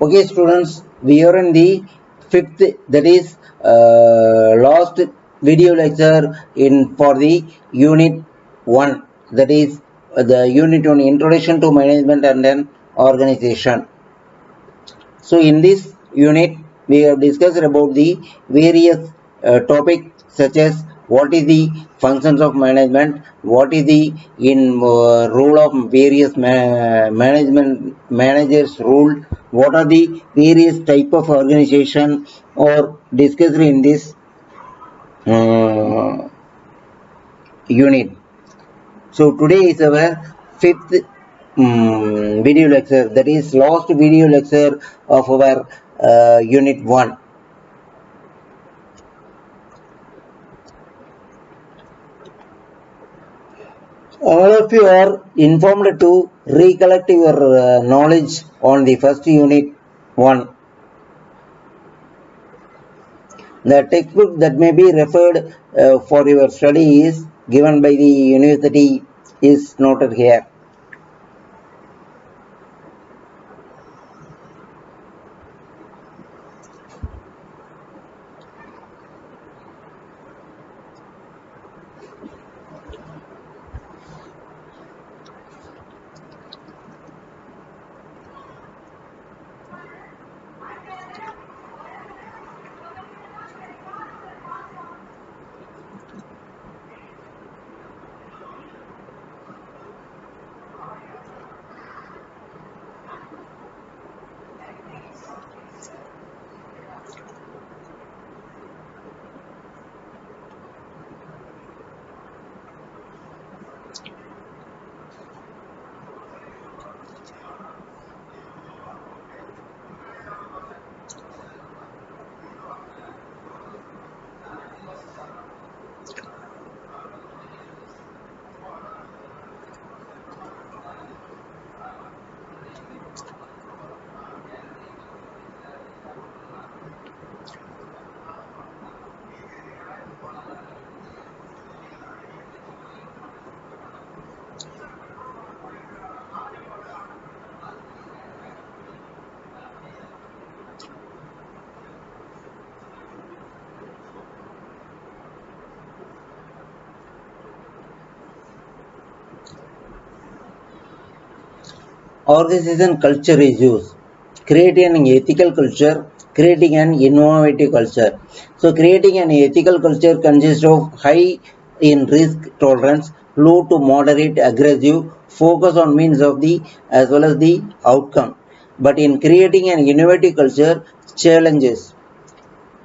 Okay, students, we are in the fifth, that is last video lecture in for the unit 1, that is the unit on introduction to management and then organization. So in this unit, we have discussed about the various topics such as what is the functions of management, what is the role of various managers role, what are the various type of organization or discussed in this uh, unit. So today is our fifth video lecture, that is last video lecture of our unit 1. All of you are informed to recollect your knowledge on the first unit 1. The textbook that may be referred for your study is given by the university is noted here. Organization culture issues. Creating an ethical culture, creating an innovative culture. So creating an ethical culture consists of high in risk tolerance, low to moderate aggressive, focus on means of the as well as the outcome. But in creating an innovative culture, challenges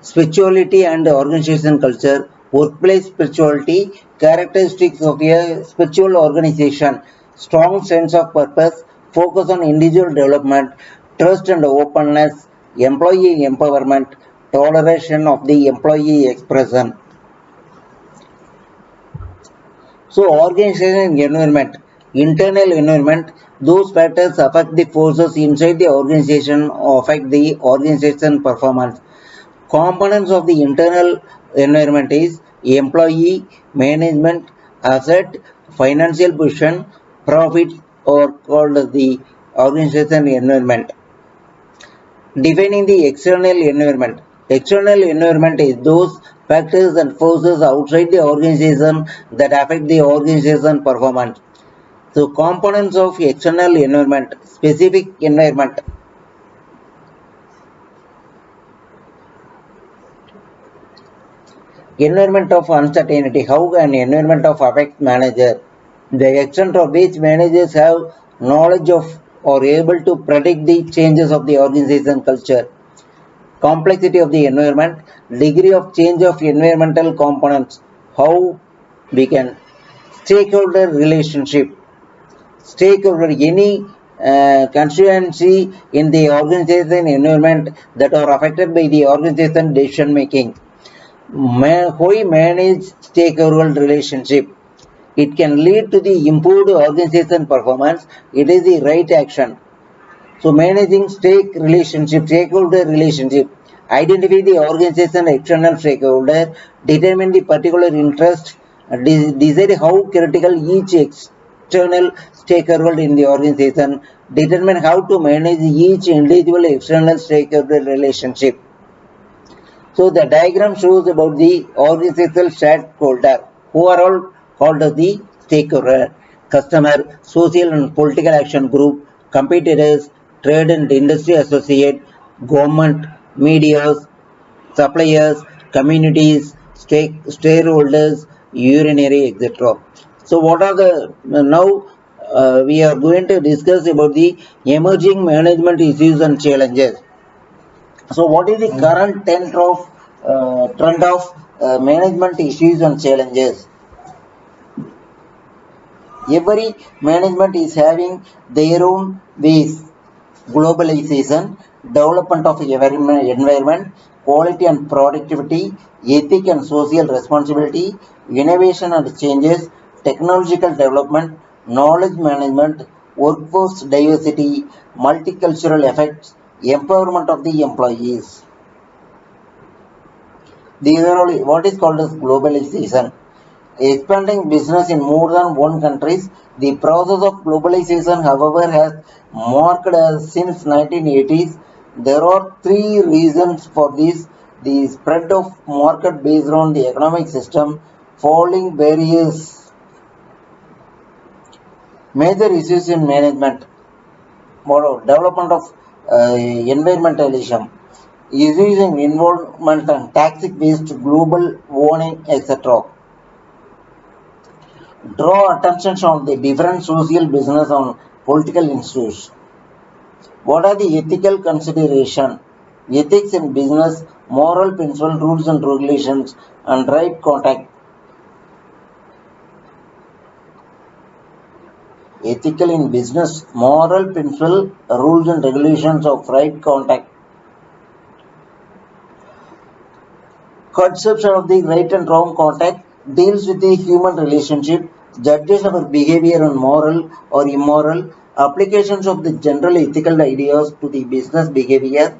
spirituality and organization culture, workplace spirituality, characteristics of a spiritual organization, strong sense of purpose, focus on individual development, trust and openness, employee empowerment, toleration of the employee expression. So organization environment, internal environment, those factors affect the forces inside the organization, affect the organization performance. Components of the internal environment is employee, management, asset, financial position, profit, or called the organization environment. Defining the external environment. External environment is those factors and forces outside the organization that affect the organization performance. So components of external environment, specific environment. Environment of uncertainty. How an environment of affect manager? The extent of which managers have knowledge of or able to predict the changes of the organization culture. Complexity of the environment. Degree of change of environmental components. How we can stakeholder relationship. Stakeholder any constituency in the organization environment that are affected by the organization decision making. How we manage stakeholder relationship. It can lead to the improved organization performance. It is the right action. So managing stakeholder relationship, identify the organization external stakeholder, determine the particular interest, decide how critical each external stakeholder in the organization, determine how to manage each individual external stakeholder relationship. So the diagram shows about the organizational stakeholder, who are all called as the stakeholder: customer, social and political action group, competitors, trade and industry associate, government, media, suppliers, communities, stakeholders, urinary, etc. So what are the now we are going to discuss about the emerging management issues and challenges. So what is the current trend of management issues and challenges? Every management is having their own ways: globalization, development of environment, quality and productivity, ethic and social responsibility, innovation and changes, technological development, knowledge management, workforce diversity, multicultural effects, empowerment of the employees. These are all what is called as globalization. Expanding business in more than one countries. The process of globalization, however, has marked since 1980s. There are three reasons for this: the spread of market based on the economic system, falling barriers, major issues in management, development of environmentalism, issues in involvement and toxic waste, global warming, etc. Draw attention on the different social, business, and political issues. What are the ethical considerations? Ethics in business, moral principles, rules and regulations, and right contact. Ethical in business, moral principle, rules and regulations of right contact. Conception of the right and wrong contact deals with the human relationship, judges our behavior on moral or immoral, applications of the general ethical ideas to the business behavior.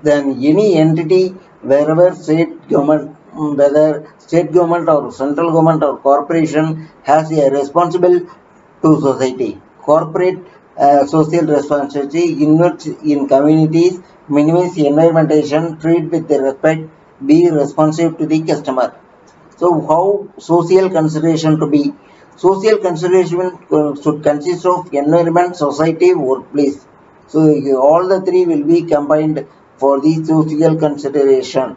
Then any entity, wherever whether state government or central government or corporation, has a responsible to society. Corporate social responsibility, invest in communities, minimize environmentation, treat with respect, be responsive to the customer. So how social consideration to be? Social consideration should consist of environment, society, workplace. So all the three will be combined for the social consideration.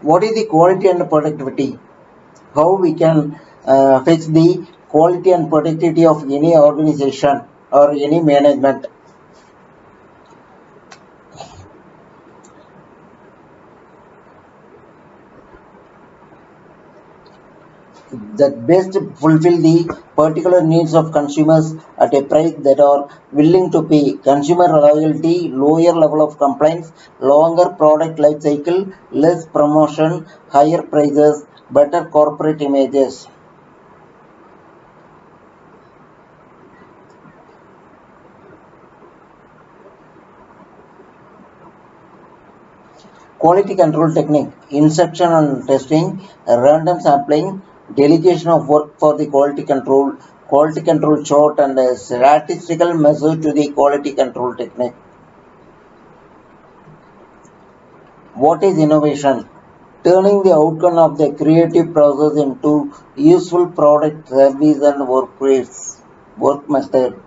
What is the quality and productivity? How we can fix the quality and productivity of any organization or any management? That best fulfill the particular needs of consumers at a price that are willing to pay. Consumer loyalty, lower level of complaints, longer product life cycle, less promotion, higher prices, better corporate images. Quality control technique: inception and testing, random sampling, delegation of work for the quality control chart, and a statistical measure to the quality control technique. What is innovation? Turning the outcome of the creative process into useful product, service, and work method.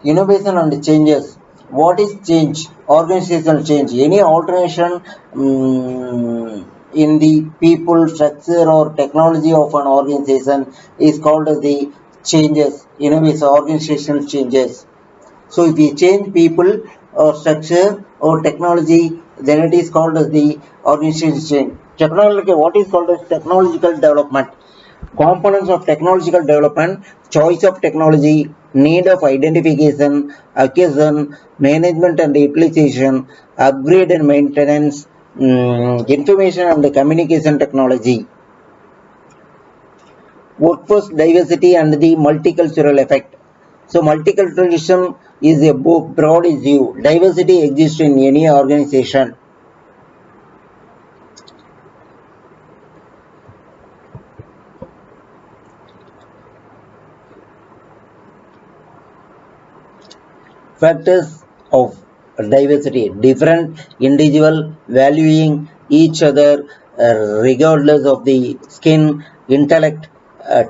Innovation and changes. What is change? Organizational change. Any alteration in the people, structure, or technology of an organization is called as the changes. Innovation, organizational changes. So if we change people or structure or technology, then it is called as the organizational change. Technology. What is called as technological development? Components of technological development: choice of technology, need of identification, acquisition, management and utilization, upgrade and maintenance, information and communication technology. Workforce diversity and the multicultural effect. So multiculturalism is a broad issue. Diversity exists in any organization. Factors of diversity: different individual valuing each other regardless of the skin, intellect,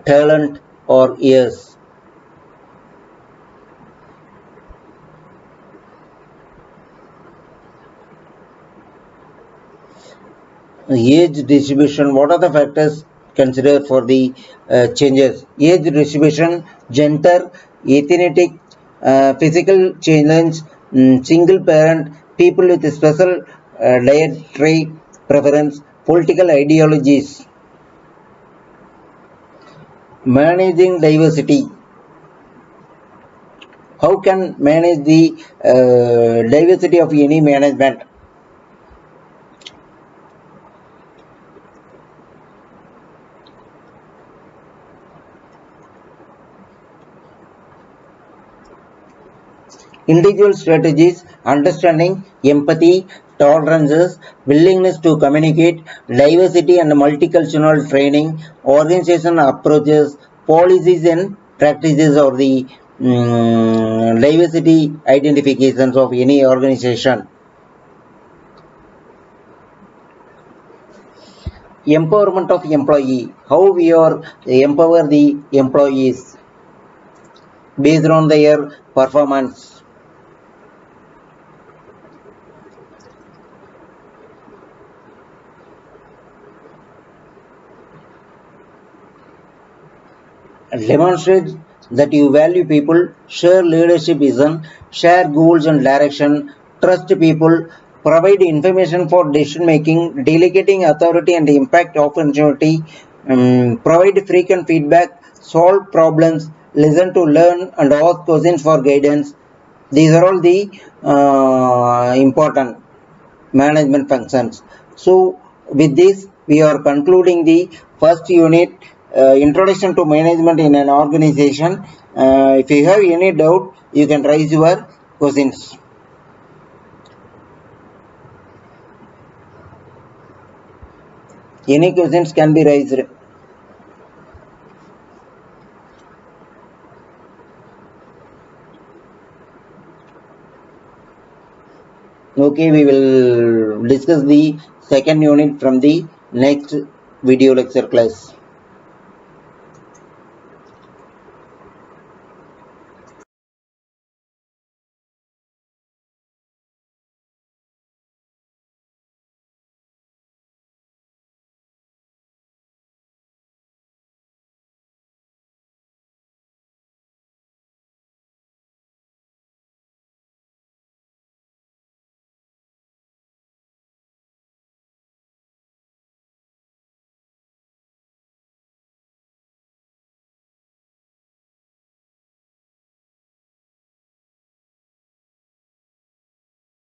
talent or years. Age distribution: what are the factors considered for the changes? Age distribution: gender, ethnic, physical challenge, single parent, people with special dietary preference, political ideologies. Managing diversity: how can manage the diversity of any management? Individual strategies: understanding, empathy, tolerances, willingness to communicate, diversity and multicultural training, organization approaches, policies and practices of the diversity identifications of any organization. Empowerment of employee: how we are empower the employees based on their performance. Demonstrate that you value people, share leadership vision, share goals and direction, trust people, provide information for decision making, delegating authority and impact opportunity, provide frequent feedback, solve problems, listen to learn and ask questions for guidance. These are all the important management functions. So with this we are concluding the first unit, introduction to management in an organization. If you have any doubt you can raise your questions. Any questions can be raised. Okay, we will discuss the second unit from the next video lecture class.